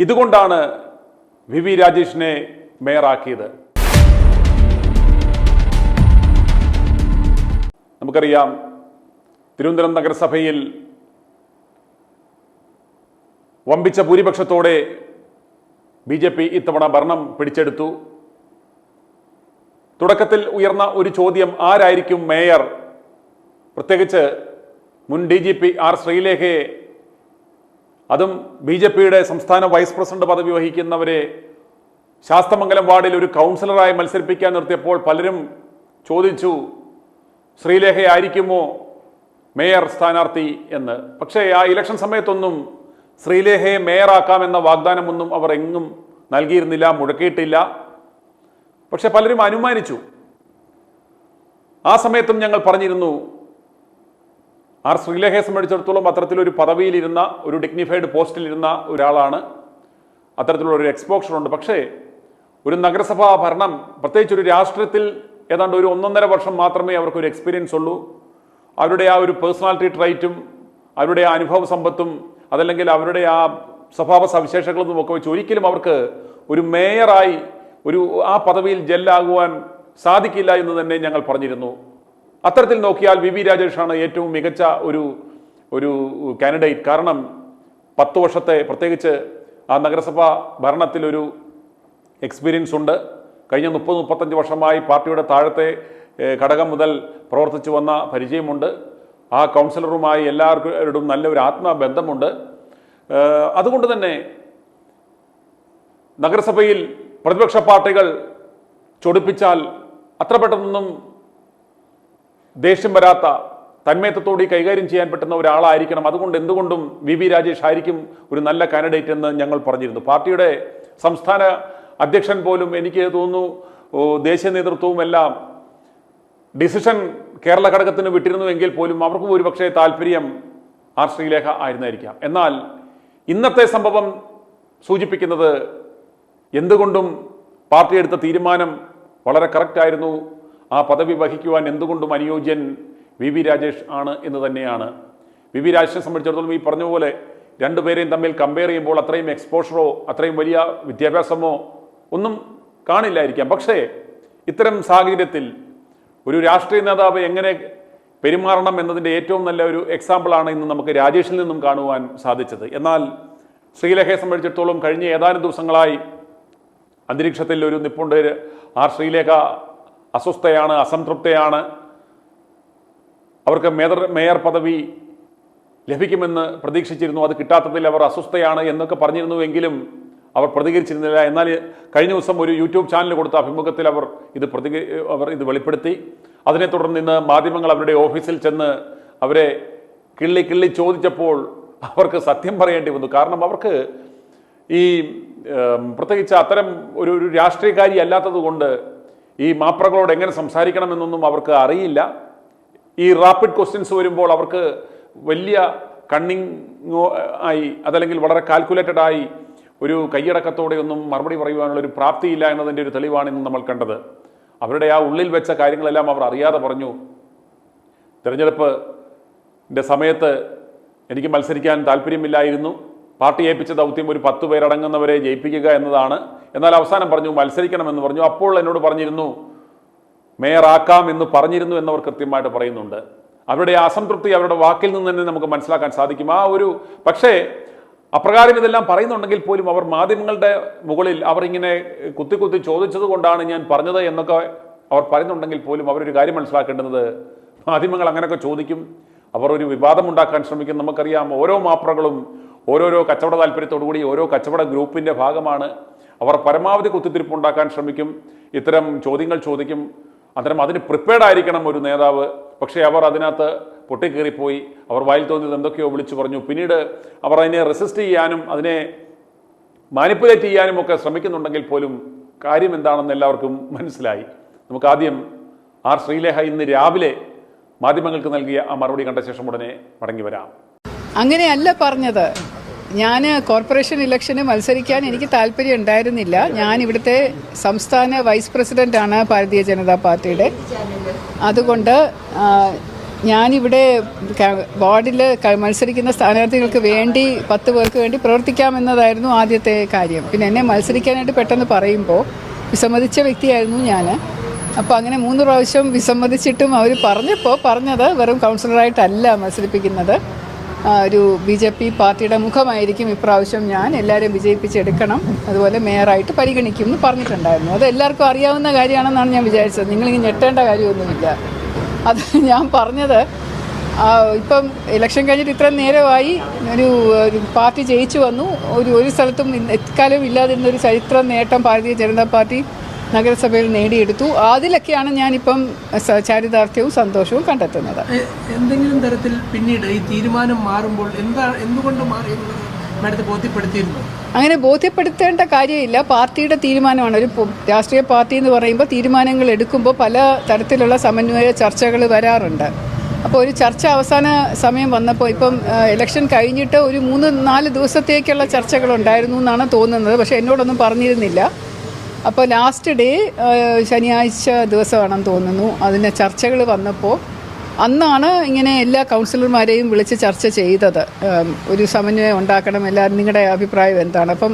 ഇതുകൊണ്ടാണ് വി രാജേഷിനെ മേയറാക്കിയത്. നമുക്കറിയാം, തിരുവനന്തപുരം നഗരസഭയിൽ വമ്പിച്ച ഭൂരിപക്ഷത്തോടെ BJP ഇത്തവണ ഭരണം പിടിച്ചെടുത്തു. തുടക്കത്തിൽ ഉയർന്ന ഒരു ചോദ്യം, ആരായിരിക്കും മേയർ? പ്രത്യേകിച്ച് മുൻ DGP R ശ്രീലേഖയെ, അതും BJPയുടെ സംസ്ഥാന വൈസ് പ്രസിഡന്റ് പദവി വഹിക്കുന്നവരെ ശാസ്തമംഗലം വാർഡിൽ ഒരു കൗൺസിലറായി മത്സരിപ്പിക്കാൻ നിർത്തിയപ്പോൾ പലരും ചോദിച്ചു, ശ്രീലേഖയായിരിക്കുമോ മേയർ സ്ഥാനാർത്ഥി എന്ന്. പക്ഷേ ആ ഇലക്ഷൻ സമയത്തൊന്നും ശ്രീലേഖയെ മേയറാക്കാമെന്ന വാഗ്ദാനമൊന്നും അവർ എങ്ങും നൽകിയിരുന്നില്ല, മുഴക്കിയിട്ടില്ല. പക്ഷെ പലരും അനുമാനിച്ചു. ആ സമയത്തും ഞങ്ങൾ പറഞ്ഞിരുന്നു, R ശ്രീലേഖയെ സംബന്ധിച്ചിടത്തോളം അത്തരത്തിലൊരു പദവിയിലിരുന്ന, ഒരു ഡിഗ്നിഫൈഡ് പോസ്റ്റിലിരുന്ന ഒരാളാണ്, അത്തരത്തിലുള്ള ഒരു എക്സ്പോഷർ ഉണ്ട്. പക്ഷേ ഒരു നഗരസഭാ ഭരണം, പ്രത്യേകിച്ച് ഒരു രാഷ്ട്രീയത്തിൽ ഏതാണ്ട് ഒരു 1.5 വർഷം മാത്രമേ അവർക്കൊരു എക്സ്പീരിയൻസ് ഉള്ളൂ. അവരുടെ ആ ഒരു പേഴ്സണാലിറ്റി ട്രൈറ്റും അവരുടെ ആ അനുഭവ സമ്പത്തും അതല്ലെങ്കിൽ അവരുടെ ആ സ്വഭാവ സവിശേഷങ്ങളൊന്നും ഒക്കെ വെച്ച് ഒരിക്കലും അവർക്ക് ഒരു മേയറായി ആ പദവിയിൽ ജെല്ലാകുവാൻ സാധിക്കില്ല എന്ന് തന്നെ ഞങ്ങൾ പറഞ്ഞിരുന്നു. അത്തരത്തിൽ നോക്കിയാൽ വി രാജേഷാണ് ഏറ്റവും മികച്ച ഒരു കാൻഡിഡേറ്റ്. കാരണം 10 വർഷത്തെ പ്രത്യേകിച്ച് ആ നഗരസഭാ ഭരണത്തിലൊരു എക്സ്പീരിയൻസ് ഉണ്ട്. കഴിഞ്ഞ 30-35 വർഷമായി പാർട്ടിയുടെ താഴത്തെ ഘടകം മുതൽ പ്രവർത്തിച്ചു വന്ന പരിചയമുണ്ട്. ആ കൗൺസിലറുമായി എല്ലാവരോടും നല്ലൊരു ആത്മബന്ധമുണ്ട്. അതുകൊണ്ട് തന്നെ നഗരസഭയിൽ പ്രതിപക്ഷ പാർട്ടികൾ ചൊടിപ്പിച്ചാൽ അത്ര പെട്ടെന്നൊന്നും ദേഷ്യം വരാത്ത, തന്മയത്വത്തോടെ കൈകാര്യം ചെയ്യാൻ പറ്റുന്ന ഒരാളായിരിക്കണം. അതുകൊണ്ട് എന്തുകൊണ്ടും വി രാജേഷ് ആയിരിക്കും ഒരു നല്ല കാൻഡിഡേറ്റ് എന്ന് ഞങ്ങൾ പറഞ്ഞിരുന്നു. പാർട്ടിയുടെ സംസ്ഥാന അധ്യക്ഷൻ പോലും, എനിക്ക് തോന്നുന്നു ദേശീയ നേതൃത്വവും എല്ലാം ഡിസിഷൻ കേരള ഘടകത്തിന് വിട്ടിരുന്നുവെങ്കിൽ പോലും അവർക്ക് ഒരുപക്ഷെ താല്പര്യം R ശ്രീലേഖ ആയിരുന്നായിരിക്കാം. എന്നാൽ ഇന്നത്തെ സംഭവം സൂചിപ്പിക്കുന്നത് എന്തുകൊണ്ടും പാർട്ടി എടുത്ത തീരുമാനം വളരെ കറക്റ്റായിരുന്നു. ആ പദവി വഹിക്കുവാൻ എന്തുകൊണ്ടും അനുയോജ്യൻ വി രാജേഷ് ആണ് എന്ന് തന്നെയാണ്. വി രാജേഷിനെ സംബന്ധിച്ചിടത്തോളം ഈ പറഞ്ഞ പോലെ രണ്ടുപേരെയും തമ്മിൽ കമ്പയർ ചെയ്യുമ്പോൾ അത്രയും എക്സ്പോഷറോ അത്രയും വലിയ വിദ്യാഭ്യാസമോ ഒന്നും കാണില്ലായിരിക്കാം. പക്ഷേ ഇത്തരം സാഹചര്യത്തിൽ ഒരു രാഷ്ട്രീയ നേതാവ് എങ്ങനെ പെരുമാറണം എന്നതിൻ്റെ ഏറ്റവും നല്ല ഒരു എക്സാമ്പിളാണ് ഇന്ന് നമുക്ക് രാജേഷിൽ നിന്നും കാണുവാൻ സാധിച്ചത്. എന്നാൽ ശ്രീലേഖയെ സംബന്ധിച്ചിടത്തോളം കഴിഞ്ഞ ഏതാനും ദിവസങ്ങളായി അന്തരീക്ഷത്തിൽ ഒരു നിപ്പുണ്ട്. R ശ്രീലേഖ അസ്വസ്ഥയാണ്, അസംതൃപ്തയാണ്. അവർക്ക് മേയർ പദവി ലഭിക്കുമെന്ന് പ്രതീക്ഷിച്ചിരുന്നു. അത് കിട്ടാത്തതിൽ അവർ അസ്വസ്ഥയാണ് എന്നൊക്കെ പറഞ്ഞിരുന്നുവെങ്കിലും അവർ പ്രതികരിച്ചിരുന്നില്ല. എന്നാൽ കഴിഞ്ഞ ദിവസം ഒരു യൂട്യൂബ് ചാനൽ കൊടുത്ത അഭിമുഖത്തിൽ അവർ ഇത് വെളിപ്പെടുത്തി. അതിനെ തുടർന്ന് ഇന്ന് മാധ്യമങ്ങൾ അവരുടെ ഓഫീസിൽ ചെന്ന് അവരെ കിള്ളി ചോദിച്ചപ്പോൾ അവർക്ക് സത്യം പറയേണ്ടി വന്നു. കാരണം അവർക്ക് ഈ പ്രത്യേകിച്ച് അത്തരം ഒരു രാഷ്ട്രീയക്കാരി അല്ലാത്തത് കൊണ്ട് ഈ മാപ്രകളോട് എങ്ങനെ സംസാരിക്കണമെന്നൊന്നും അവർക്ക് അറിയില്ല. ഈ റാപ്പിഡ് ക്വസ്റ്റ്യൻസ് വരുമ്പോൾ അവർക്ക് വലിയ കണ്ണിങ് ആയി അതല്ലെങ്കിൽ വളരെ കാൽക്കുലേറ്റഡ് ആയി ഒരു കൈയടക്കത്തോടെ ഒന്നും മറുപടി പറയുവാനുള്ള ഒരു പ്രാപ്തിയില്ല എന്നതിൻ്റെ ഒരു തെളിവാണ് ഇന്ന് നമ്മൾ കണ്ടത്. അവരുടെ ആ ഉള്ളിൽ വെച്ച കാര്യങ്ങളെല്ലാം അവർ അറിയാതെ പറഞ്ഞു. തിരഞ്ഞെടുപ്പിൻ്റെ സമയത്ത് എനിക്ക് മത്സരിക്കാൻ താല്പര്യമില്ലായിരുന്നു. പാർട്ടി ഏൽപ്പിച്ച ദൗത്യം ഒരു 10 പേരടങ്ങുന്നവരെ ജയിപ്പിക്കുക എന്നതാണ്. എന്നാൽ അവസാനം പറഞ്ഞു മത്സരിക്കണമെന്ന് പറഞ്ഞു. അപ്പോൾ എന്നോട് പറഞ്ഞിരുന്നു മേയറാക്കാം എന്ന് പറഞ്ഞിരുന്നു എന്നവർ കൃത്യമായിട്ട് പറയുന്നുണ്ട്. അവരുടെ അസംതൃപ്തി അവരുടെ വാക്കിൽ നിന്ന് തന്നെ നമുക്ക് മനസ്സിലാക്കാൻ സാധിക്കും. പക്ഷേ അപ്രകാരം ഇതെല്ലാം പറയുന്നുണ്ടെങ്കിൽ പോലും അവർ മാധ്യമങ്ങളുടെ മുകളിൽ അവരിങ്ങനെ കുത്തി ചോദിച്ചത് കൊണ്ടാണ് ഞാൻ പറഞ്ഞത് എന്നൊക്കെ അവർ പറയുന്നുണ്ടെങ്കിൽ പോലും അവരൊരു കാര്യം മനസ്സിലാക്കേണ്ടത്, മാധ്യമങ്ങൾ അങ്ങനെയൊക്കെ ചോദിക്കും, അവർ ഒരു വിവാദമുണ്ടാക്കാൻ ശ്രമിക്കും. നമുക്കറിയാം, ഓരോ മാപ്രകളും ഓരോരോ കച്ചവട താല്പര്യത്തോടുകൂടി ഓരോ കച്ചവട ഗ്രൂപ്പിൻ്റെ ഭാഗമാണ്. അവർ പരമാവധി കുത്തിത്തിരിപ്പുണ്ടാക്കാൻ ശ്രമിക്കും, ഇത്തരം ചോദ്യങ്ങൾ ചോദിക്കും. അത്തരം അതിന് പ്രിപ്പയർഡ് ആയിരിക്കണം ഒരു നേതാവ്. പക്ഷേ അവർ അതിനകത്ത് പൊട്ടിക്കേറിപ്പോയി. അവർ വായിൽ തോന്നിയത് എന്തൊക്കെയോ വിളിച്ചു പറഞ്ഞു. പിന്നീട് അവർ അതിനെ റെസിസ്റ്റ് ചെയ്യാനും അതിനെ മാനിപ്പുലേറ്റ് ചെയ്യാനും ഒക്കെ ശ്രമിക്കുന്നുണ്ടെങ്കിൽ പോലും കാര്യം എന്താണെന്ന് എല്ലാവർക്കും മനസ്സിലായി. നമുക്ക് ആദ്യം R ശ്രീലേഖ ഇന്ന് രാവിലെ മാധ്യമങ്ങൾക്ക് നൽകിയ ആ മറുപടി കണ്ട ശേഷം ഉടനെ മടങ്ങി വരാം. അങ്ങനെയല്ല പറഞ്ഞത്. ഞാൻ കോർപ്പറേഷൻ ഇലക്ഷന് മത്സരിക്കാൻ എനിക്ക് താല്പര്യം ഉണ്ടായിരുന്നില്ല. ഞാൻ ഇവിടുത്തെ സംസ്ഥാന വൈസ് പ്രസിഡന്റാണ് ഭാരതീയ ജനതാ പാർട്ടിയുടെ. അതുകൊണ്ട് ഞാനിവിടെ വാർഡിൽ മത്സരിക്കുന്ന സ്ഥാനാർത്ഥികൾക്ക് വേണ്ടി 10 പേർക്ക് വേണ്ടി പ്രവർത്തിക്കാമെന്നതായിരുന്നു ആദ്യത്തെ കാര്യം. പിന്നെ എന്നെ മത്സരിക്കാനായിട്ട് പെട്ടെന്ന് പറയുമ്പോൾ വിസമ്മതിച്ച വ്യക്തിയായിരുന്നു ഞാൻ. അപ്പോൾ അങ്ങനെ 3 പ്രാവശ്യം വിസമ്മതിച്ചിട്ടും അവർ പറഞ്ഞത് വെറും കൗൺസിലറായിട്ടല്ല മത്സരിപ്പിക്കുന്നത്, ഒരു BJP പാർട്ടിയുടെ മുഖമായിരിക്കും ഇപ്രാവശ്യം, ഞാൻ എല്ലാവരെയും വിജയിപ്പിച്ചെടുക്കണം, അതുപോലെ മേയറായിട്ട് പരിഗണിക്കും എന്ന് പറഞ്ഞിട്ടുണ്ടായിരുന്നു. അത് എല്ലാവർക്കും അറിയാവുന്ന കാര്യമാണെന്നാണ് ഞാൻ വിചാരിച്ചത്. നിങ്ങളിങ്ങനെ ഞെട്ടേണ്ട കാര്യമൊന്നുമില്ല. അത് ഞാൻ പറഞ്ഞത് ഇപ്പം ഇലക്ഷൻ കഴിഞ്ഞിട്ട് ഇത്രയും നേരമായി ഒരു പാർട്ടി ജയിച്ചു വന്നു, ഒരു സ്ഥലത്തും എക്കാലം ഇല്ലാതിരുന്നൊരു ചരിത്ര നേട്ടം ഭാരതീയ ജനതാ പാർട്ടി നഗരസഭയിൽ നേടിയെടുത്തു. അതിലൊക്കെയാണ് ഞാനിപ്പം ചാരിതാർത്ഥ്യവും സന്തോഷവും കണ്ടെത്തുന്നത്. എന്തെങ്കിലും തരത്തിൽ പിന്നീട് ഈ തീരുമാനം മാറുമ്പോൾ എന്തുകൊണ്ട് മാറിയെന്നുള്ളത് മാഡത്തെ ബോധ്യപ്പെടുത്തിയിരുന്നു? അങ്ങനെ ബോധ്യപ്പെടുത്തേണ്ട കാര്യമില്ല, പാർട്ടിയുടെ തീരുമാനമാണ്. ഒരു രാഷ്ട്രീയ പാർട്ടി എന്ന് പറയുമ്പോൾ തീരുമാനങ്ങൾ എടുക്കുമ്പോൾ പല തരത്തിലുള്ള സമന്വയ ചർച്ചകൾ വരാറുണ്ട്. അപ്പോൾ ഒരു ചർച്ച അവസാന സമയം വന്നപ്പോൾ ഇപ്പം ഇലക്ഷൻ കഴിഞ്ഞിട്ട് ഒരു 3-4 ദിവസത്തേക്കുള്ള ചർച്ചകളുണ്ടായിരുന്നു എന്നാണ് തോന്നുന്നത്. പക്ഷേ എന്നോടൊന്നും പറഞ്ഞിരുന്നില്ല. അപ്പോൾ ലാസ്റ്റ് ഡേ ശനിയാഴ്ച ദിവസമാണെന്ന് തോന്നുന്നു, അതിന് ചർച്ചകൾ വന്നപ്പോൾ അന്നാണ് ഇങ്ങനെ എല്ലാ കൗൺസിലർമാരെയും വിളിച്ച് ചർച്ച ചെയ്തത്. ഒരു സമന്വയം ഉണ്ടാക്കണം, എല്ലാവരും നിങ്ങളുടെ അഭിപ്രായം എന്താണ്. അപ്പം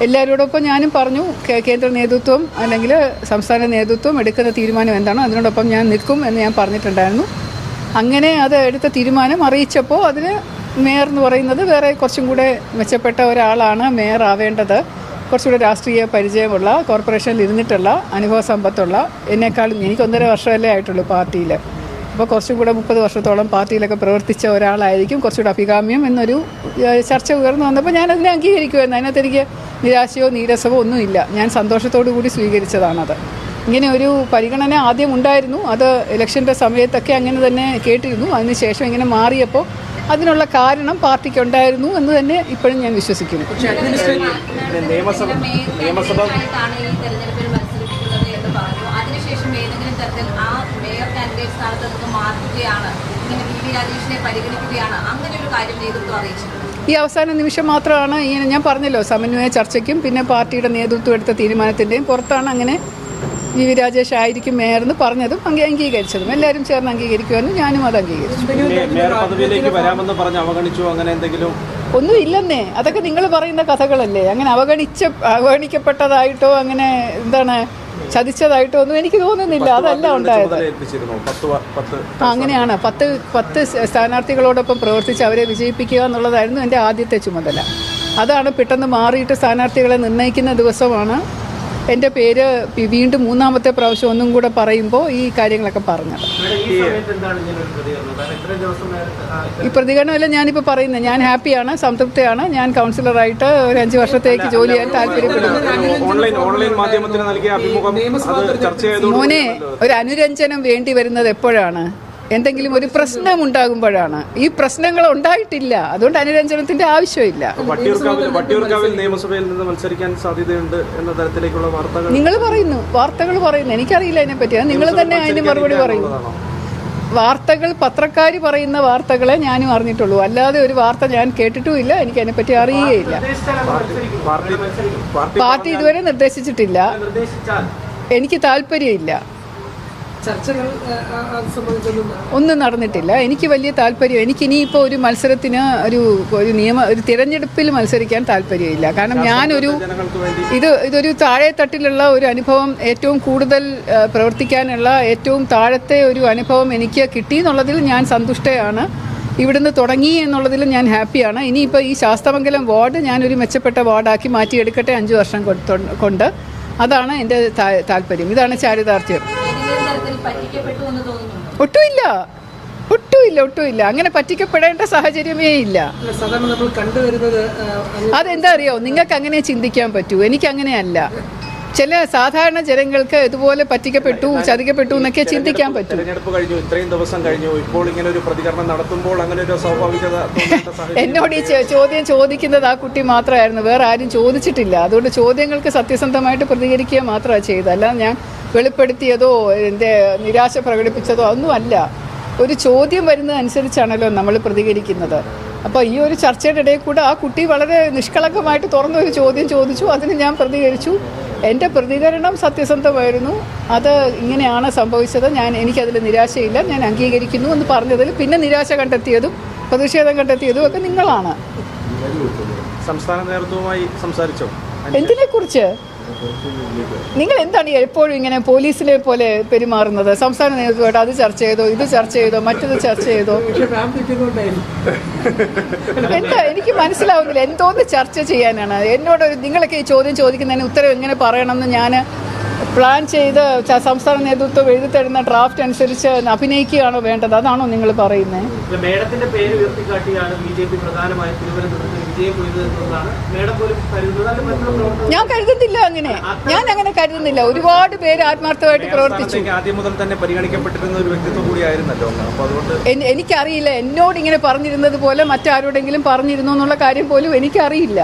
എല്ലാവരോടൊപ്പം ഞാനും പറഞ്ഞു, കേന്ദ്ര നേതൃത്വം അല്ലെങ്കിൽ സംസ്ഥാന നേതൃത്വം എടുക്കുന്ന തീരുമാനം എന്താണോ അതിനോടൊപ്പം ഞാൻ നിൽക്കും എന്ന് ഞാൻ പറഞ്ഞിട്ടുണ്ടായിരുന്നു. അങ്ങനെ അത് എടുത്ത തീരുമാനം അറിയിച്ചപ്പോൾ അതിന് മേയർ എന്ന് പറയുന്നത് വേറെ കുറച്ചും കൂടെ മെച്ചപ്പെട്ട ഒരാളാണ് മേയർ ആവേണ്ടത്. കുറച്ചുകൂടെ രാഷ്ട്രീയ പരിചയമുള്ള, കോർപ്പറേഷനിൽ ഇരുന്നിട്ടുള്ള, അനുഭവ സമ്പത്തുള്ള, എന്നെക്കാളും എനിക്ക് 1.5 വർഷമല്ലേ ആയിട്ടുള്ളൂ പാർട്ടിയിൽ. അപ്പോൾ കുറച്ചും കൂടെ 30 വർഷത്തോളം പാർട്ടിയിലൊക്കെ പ്രവർത്തിച്ച ഒരാളായിരിക്കും കുറച്ചുകൂടെ അഭികാമ്യം എന്നൊരു ചർച്ച ഉയർന്നു വന്നപ്പോൾ ഞാനതിനെ അംഗീകരിക്കുമായിരുന്നു. അതിനകത്ത് എനിക്ക് നിരാശയോ നീരസമോ ഒന്നുമില്ല. ഞാൻ സന്തോഷത്തോടു കൂടി സ്വീകരിച്ചതാണത്. ഇങ്ങനെ ഒരു പരിഗണന ആദ്യം ഉണ്ടായിരുന്നു, അത് ഇലക്ഷൻ്റെ സമയത്തൊക്കെ അങ്ങനെ തന്നെ കേട്ടിരുന്നു. അതിനുശേഷം ഇങ്ങനെ മാറിയപ്പോൾ അതിനുള്ള കാരണം പാർട്ടിക്ക് ഉണ്ടായിരുന്നു എന്ന് തന്നെ ഇപ്പോഴും ഞാൻ വിശ്വസിക്കുന്നു. ഈ അവസാന നിമിഷം മാത്രമാണ് ഇങ്ങനെ ഞാൻ പറഞ്ഞല്ലോ, സമന്വയ ചർച്ചയ്ക്കും പിന്നെ പാർട്ടിയുടെ നേതൃത്വം എടുത്ത തീരുമാനത്തിൻ്റെയും പുറത്താണ് അങ്ങനെ വി രാജേഷ് ആയിരിക്കും മേയർ എന്ന് പറഞ്ഞതും അംഗീകരിച്ചതും. എല്ലാവരും ചേർന്ന് അംഗീകരിക്കുമെന്ന് ഞാനും അത് അംഗീകരിച്ചു. ഒന്നും ഇല്ലെന്നേ, അതൊക്കെ നിങ്ങൾ പറയുന്ന കഥകളല്ലേ. അങ്ങനെ അവഗണിക്കപ്പെട്ടതായിട്ടോ അങ്ങനെ എന്താണ് ചതിച്ചതായിട്ടോ ഒന്നും എനിക്ക് തോന്നുന്നില്ല. അതല്ല ഉണ്ടായത്. അങ്ങനെയാണ് 10 സ്ഥാനാർത്ഥികളോടൊപ്പം പ്രവർത്തിച്ച് അവരെ വിജയിപ്പിക്കുക എന്നുള്ളതായിരുന്നു എൻ്റെ ആദ്യത്തെ ചുമതല. അതാണ് പെട്ടെന്ന് മാറിയിട്ട് സ്ഥാനാർത്ഥികളെ നിർണ്ണയിക്കുന്ന ദിവസമാണ് എൻ്റെ പേര് വീണ്ടും 3ാമത്തെ പ്രാവശ്യം ഒന്നും കൂടെ പറയുമ്പോൾ ഈ കാര്യങ്ങളൊക്കെ പറഞ്ഞത്. ഈ പ്രതികരണമല്ല ഞാനിപ്പോൾ പറയുന്നത്. ഞാൻ ഹാപ്പിയാണ്, സംതൃപ്തിയാണ്. ഞാൻ കൗൺസിലറായിട്ട് ഒരു 5 വർഷത്തേക്ക് ജോലി ചെയ്യാൻ താല്പര്യപ്പെടുന്നു. മോനെ, ഒരു അനുരഞ്ജനം വേണ്ടി വരുന്നത് എപ്പോഴാണ്? എന്തെങ്കിലും ഒരു പ്രശ്നം ഉണ്ടാകുമ്പോഴാണ്. ഈ പ്രശ്നങ്ങൾ ഉണ്ടായിട്ടില്ല, അതുകൊണ്ട് അനുരഞ്ജനത്തിന്റെ ആവശ്യമില്ല. നിയമസഭയിൽ നിന്ന് മത്സരിക്കാൻ സാധ്യതയുണ്ട് എന്ന തരത്തിലേക്കുള്ള വാർത്തകൾ പറയുന്നു. എനിക്കറിയില്ല അതിനെപ്പറ്റി. അത് നിങ്ങൾ തന്നെ അതിന് മറുപടി പറയുന്നു. വാർത്തകൾ പത്രക്കാർ പറയുന്ന വാർത്തകളെ ഞാനും അറിഞ്ഞിട്ടുള്ളൂ, അല്ലാതെ ഒരു വാർത്ത ഞാൻ കേട്ടിട്ടുമില്ല. എനിക്ക് അതിനെപ്പറ്റി അറിയുകയില്ല. പാർട്ടി ഇതുവരെ നിർദ്ദേശിച്ചിട്ടില്ല. എനിക്ക് താല്പര്യമില്ല. ഒന്നും നടന്നിട്ടില്ല. എനിക്ക് വലിയ താല്പര്യം. എനിക്കിനിയിപ്പോൾ ഒരു മത്സരത്തിന് ഒരു തിരഞ്ഞെടുപ്പിൽ മത്സരിക്കാൻ താല്പര്യമില്ല. കാരണം ഇതൊരു താഴെത്തട്ടിലുള്ള ഒരു അനുഭവം, ഏറ്റവും കൂടുതൽ പ്രവർത്തിക്കാനുള്ള ഏറ്റവും താഴത്തെ ഒരു അനുഭവം എനിക്ക് കിട്ടി എന്നുള്ളതിൽ ഞാൻ സന്തുഷ്ടയാണ്. ഇവിടുന്ന് തുടങ്ങി എന്നുള്ളതിൽ ഞാൻ ഹാപ്പിയാണ്. ഇനിയിപ്പോൾ ഈ ശാസ്തമംഗലം വാർഡ് ഞാനൊരു മെച്ചപ്പെട്ട വാർഡാക്കി മാറ്റിയെടുക്കട്ടെ 5 വർഷം കൊണ്ട്. അതാണ് എൻ്റെ താല്പര്യം. ഇതാണ് ചാരിതാർത്ഥ്യം. ഒട്ടുമില്ല. അങ്ങനെ പറ്റിക്കപ്പെടേണ്ട സാഹചര്യമേ ഇല്ല. അതെന്താ അറിയോ, നിങ്ങൾക്ക് അങ്ങനെ ചിന്തിക്കാൻ പറ്റൂ, എനിക്ക് അങ്ങനെയല്ല. ചില സാധാരണ ജനങ്ങൾക്ക് ഇതുപോലെ പറ്റിക്കപ്പെട്ടു, ചതിക്കപ്പെട്ടു എന്നൊക്കെ ചിന്തിക്കാൻ പറ്റും. ഇത്രയും ദിവസം കഴിഞ്ഞു, ഇപ്പോൾ ഇങ്ങനെ ഒരു പ്രതികരണം നടത്തുമ്പോൾ അങ്ങനെ ഒരു സ്വാഭാവികത എന്നോട് ഈ ചോദ്യം ചോദിക്കുന്നത് ആ കുട്ടി മാത്രമായിരുന്നു, വേറെ ആരും ചോദിച്ചിട്ടില്ല. അതുകൊണ്ട് ചോദ്യങ്ങൾക്ക് സത്യസന്ധമായിട്ട് പ്രതികരിക്കുക മാത്രമാണ് ചെയ്തത്. അല്ലാതെ ഞാൻ വെളിപ്പെടുത്തിയതോ എൻ്റെ നിരാശ പ്രകടിപ്പിച്ചതോ ഒന്നുമല്ല. ഒരു ചോദ്യം വരുന്നതനുസരിച്ചാണല്ലോ നമ്മൾ പ്രതികരിക്കുന്നത്. അപ്പോൾ ഈ ഒരു ചർച്ചയുടെ ഇടയിൽ കൂടെ ആ കുട്ടി വളരെ നിഷ്കളങ്കമായിട്ട് തുറന്നൊരു ചോദ്യം ചോദിച്ചു, അതിന് ഞാൻ പ്രതികരിച്ചു. എൻ്റെ പ്രതികരണം സത്യസന്ധമായിരുന്നു. അത് ഇങ്ങനെയാണ് സംഭവിച്ചത്, എനിക്കതിൽ നിരാശയില്ല, ഞാൻ അംഗീകരിക്കുന്നു എന്ന് പറഞ്ഞതിൽ പിന്നെ നിരാശ കണ്ടെത്തിയതും പ്രതിഷേധം കണ്ടെത്തിയതും ഒക്കെ നിങ്ങളാണ്. സംസ്ഥാന നേതൃത്വവുമായി സംസാരിച്ചോ? എന്തിനെക്കുറിച്ച്? നിങ്ങൾ എന്താണ് എപ്പോഴും ഇങ്ങനെ പോലീസിലെ പോലെ പെരുമാറുന്നത്? സംസ്ഥാന നേതൃത്വമായിട്ട് അത് ചർച്ച ചെയ്തോ, ഇത് ചർച്ച ചെയ്തോ, മറ്റത് ചർച്ച ചെയ്തോ? എന്താ എനിക്ക് മനസ്സിലാവുന്നില്ല. എന്തോന്ന് ചർച്ച ചെയ്യാനാണ്? എന്നോട് നിങ്ങളൊക്കെ ഈ ചോദ്യം ചോദിക്കുന്നതിന് ഉത്തരം എങ്ങനെ പറയണമെന്ന് ഞാൻ പ്ലാൻ ചെയ്ത് സംസ്ഥാന നേതൃത്വം എഴുതി തരുന്ന ഡ്രാഫ്റ്റ് അനുസരിച്ച് അഭിനയിക്കുകയാണോ വേണ്ടത്? അതാണോ നിങ്ങൾ പറയുന്നത്? മേഡത്തിന്റെ പേര് ഉയർത്തിക്കാട്ടിയാണ് ബിജെപി പ്രധാനമായും തിരുവനന്തപുരത്ത് വിജയം കൊയ്തതെന്നാണ് മേഡം പോലും കരുതുന്നത്. ഞാൻ കരുതുന്നില്ല, ഞാൻ അങ്ങനെ കരുതുന്നില്ല. ഒരുപാട് പേര് ആത്മാർത്ഥമായിട്ട് പ്രവർത്തിച്ചു. ആദ്യം മുതൽ തന്നെ പരിഗണിക്കപ്പെട്ടിരുന്ന ഒരു വ്യക്തിത്വം കൂടിയായിരുന്നല്ലോ. അപ്പോൾ അതുകൊണ്ട് എനിക്കറിയില്ല, എന്നോട് ഇങ്ങനെ പറഞ്ഞിരുന്നത് പോലെ മറ്റാരോടെങ്കിലും പറഞ്ഞിരുന്നു എന്നുള്ള കാര്യം പോലും എനിക്കറിയില്ല.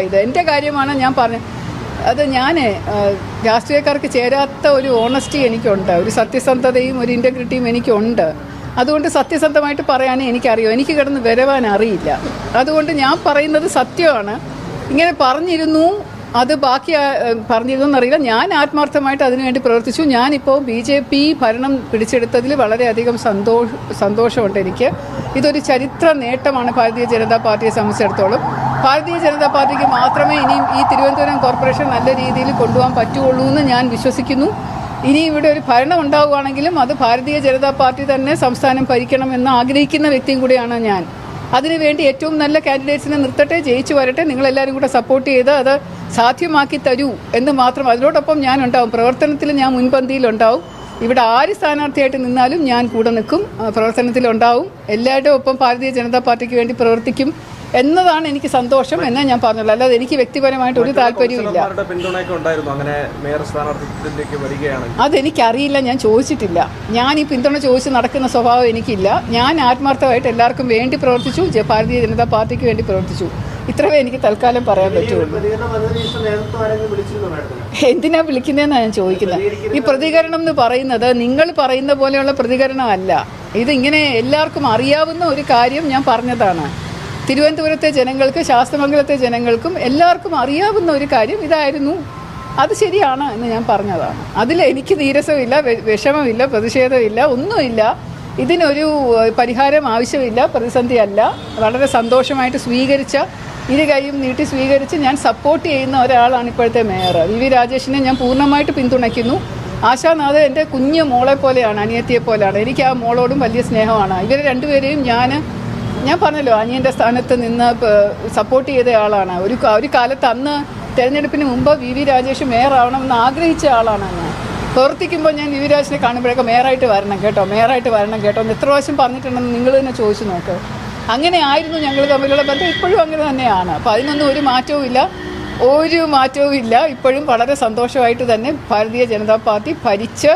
ഇത് എൻ്റെ കാര്യമാണ് ഞാൻ പറഞ്ഞത്. അത് ഞാൻ രാഷ്ട്രീയക്കാർക്ക് ചേരാത്ത ഒരു ഓണസ്റ്റി എനിക്കുണ്ട്, ഒരു സത്യസന്ധതയും ഒരു ഇൻറ്റഗ്രിറ്റിയും എനിക്കുണ്ട്. അതുകൊണ്ട് സത്യസന്ധമായിട്ട് പറയാനേ എനിക്കറിയോ, എനിക്ക് കിടന്ന് വരവാൻ അറിയില്ല. അതുകൊണ്ട് ഞാൻ പറയുന്നത് സത്യമാണ്. ഇങ്ങനെ പറഞ്ഞിരുന്നു, അത് ബാക്കി പറഞ്ഞിരുന്നു എന്നറിയില്ല. ഞാൻ ആത്മാർത്ഥമായിട്ട് അതിനുവേണ്ടി പ്രവർത്തിച്ചു. ഞാനിപ്പോൾ BJP ഭരണം പിടിച്ചെടുത്തതിൽ വളരെയധികം സന്തോഷമുണ്ട് എനിക്ക്. ഇതൊരു ചരിത്ര നേട്ടമാണ് ഭാരതീയ ജനതാ പാർട്ടിയെ സംബന്ധിച്ചിടത്തോളം. ഭാരതീയ ജനതാ പാർട്ടിക്ക് മാത്രമേ ഇനിയും ഈ തിരുവനന്തപുരം കോർപ്പറേഷൻ നല്ല രീതിയിൽ കൊണ്ടുപോകാൻ പറ്റുള്ളൂ എന്ന് ഞാൻ വിശ്വസിക്കുന്നു. ഇനി ഇവിടെ ഒരു ഭരണം ഉണ്ടാവുകയാണെങ്കിലും അത് ഭാരതീയ ജനതാ പാർട്ടി തന്നെ സംസ്ഥാനം ഭരിക്കണമെന്ന് ആഗ്രഹിക്കുന്ന വ്യക്തിയും കൂടിയാണ് ഞാൻ. അതിനുവേണ്ടി ഏറ്റവും നല്ല കാൻഡിഡേറ്റ്സിനെ നിർത്തട്ടെ, ജയിച്ചു വരട്ടെ, നിങ്ങളെല്ലാവരും കൂടെ സപ്പോർട്ട് ചെയ്ത് അത് സാധ്യമാക്കി തരൂ എന്ന് മാത്രം. അതിനോടൊപ്പം ഞാൻ ഉണ്ടാവും, പ്രവർത്തനത്തിൽ ഞാൻ മുൻപന്തിയിലുണ്ടാവും. ഇവിടെ ആര് സ്ഥാനാർത്ഥിയായിട്ട് നിന്നാലും ഞാൻ കൂടെ നിൽക്കും, പ്രവർത്തനത്തിലുണ്ടാവും. എല്ലാവരുടെ ഒപ്പം ഭാരതീയ ജനതാ പാർട്ടിക്ക് വേണ്ടി പ്രവർത്തിക്കും എന്നതാണ് എനിക്ക് സന്തോഷം എന്നേ ഞാൻ പറഞ്ഞുള്ളൂ. അല്ലാതെ എനിക്ക് വ്യക്തിപരമായിട്ട് ഒരു താല്പര്യമില്ല. അതെനിക്കറിയില്ല, ഞാൻ ചോദിച്ചിട്ടില്ല. ഞാൻ ഈ പിന്തുണ ചോദിച്ച് നടക്കുന്ന സ്വഭാവം എനിക്കില്ല. ഞാൻ ആത്മാർത്ഥമായിട്ട് എല്ലാവർക്കും വേണ്ടി പ്രവർത്തിച്ചു, ഭാരതീയ ജനതാ പാർട്ടിക്ക് വേണ്ടി പ്രവർത്തിച്ചു. ഇത്രവേ എനിക്ക് തൽക്കാലം പറയാൻ പറ്റുള്ളൂ. എന്തിനാ വിളിക്കുന്നതെന്നാണ് ഞാൻ ചോദിക്കുന്നത്. ഈ പ്രതികരണം എന്ന് പറയുന്നത് നിങ്ങൾ പറയുന്ന പോലെയുള്ള പ്രതികരണമല്ല. ഇതിങ്ങനെ എല്ലാവർക്കും അറിയാവുന്ന ഒരു കാര്യം ഞാൻ പറഞ്ഞതാണ്. തിരുവനന്തപുരത്തെ ജനങ്ങൾക്ക്, ശാസ്തമംഗലത്തെ ജനങ്ങൾക്കും എല്ലാവർക്കും അറിയാവുന്ന ഒരു കാര്യം ഇതായിരുന്നു. അത് ശരിയാണ് എന്ന് ഞാൻ പറഞ്ഞതാണ്. അതിൽ എനിക്ക് നീരസമില്ല, വിഷമമില്ല, പ്രതിഷേധമില്ല, ഒന്നുമില്ല. ഇതിനൊരു പരിഹാരം ആവശ്യമില്ല, പ്രതിസന്ധിയല്ല. വളരെ സന്തോഷമായിട്ട് സ്വീകരിച്ച, ഇരു കൈയും നീട്ടി സ്വീകരിച്ച് ഞാൻ സപ്പോർട്ട് ചെയ്യുന്ന ഒരാളാണ് ഇപ്പോഴത്തെ മേയർ VV രാജേഷിനെ. ഞാൻ പൂർണ്ണമായിട്ട് പിന്തുണയ്ക്കുന്നു. ആശാനാഥ് എൻ്റെ കുഞ്ഞു മോളെ പോലെയാണ്, അനിയത്തിയെ പോലെയാണ്. എനിക്ക് ആ മോളോടും വലിയ സ്നേഹമാണ്. ഇവരെ രണ്ടുപേരെയും ഞാൻ പറഞ്ഞല്ലോ, അനിയൻ്റെ സ്ഥാനത്ത് നിന്ന് സപ്പോർട്ട് ചെയ്ത ആളാണ്. ഒരു കാലത്ത് അന്ന് തെരഞ്ഞെടുപ്പിന് മുമ്പ് VV രാജേഷ് മേയർ ആവണമെന്ന് ആഗ്രഹിച്ച ആളാണ് ഞാൻ. പ്രവർത്തിക്കുമ്പോൾ ഞാൻ VV രാജേഷിനെ കാണുമ്പോഴൊക്കെ മേയറായിട്ട് വരണം കേട്ടോ എന്ന് എത്ര പ്രാവശ്യം പറഞ്ഞിട്ടുണ്ടെന്ന് നിങ്ങൾ തന്നെ ചോദിച്ചു നോക്ക്. അങ്ങനെ ആയിരുന്നു ഞങ്ങൾ തമ്മിലുള്ള ബന്ധം. ഇപ്പോഴും അങ്ങനെ തന്നെയാണ്. അപ്പോൾ അതിനൊന്നും ഒരു മാറ്റവും ഇല്ല. ഇപ്പോഴും വളരെ സന്തോഷമായിട്ട് തന്നെ ഭാരതീയ ജനതാ പാർട്ടി ഭരിച്ച്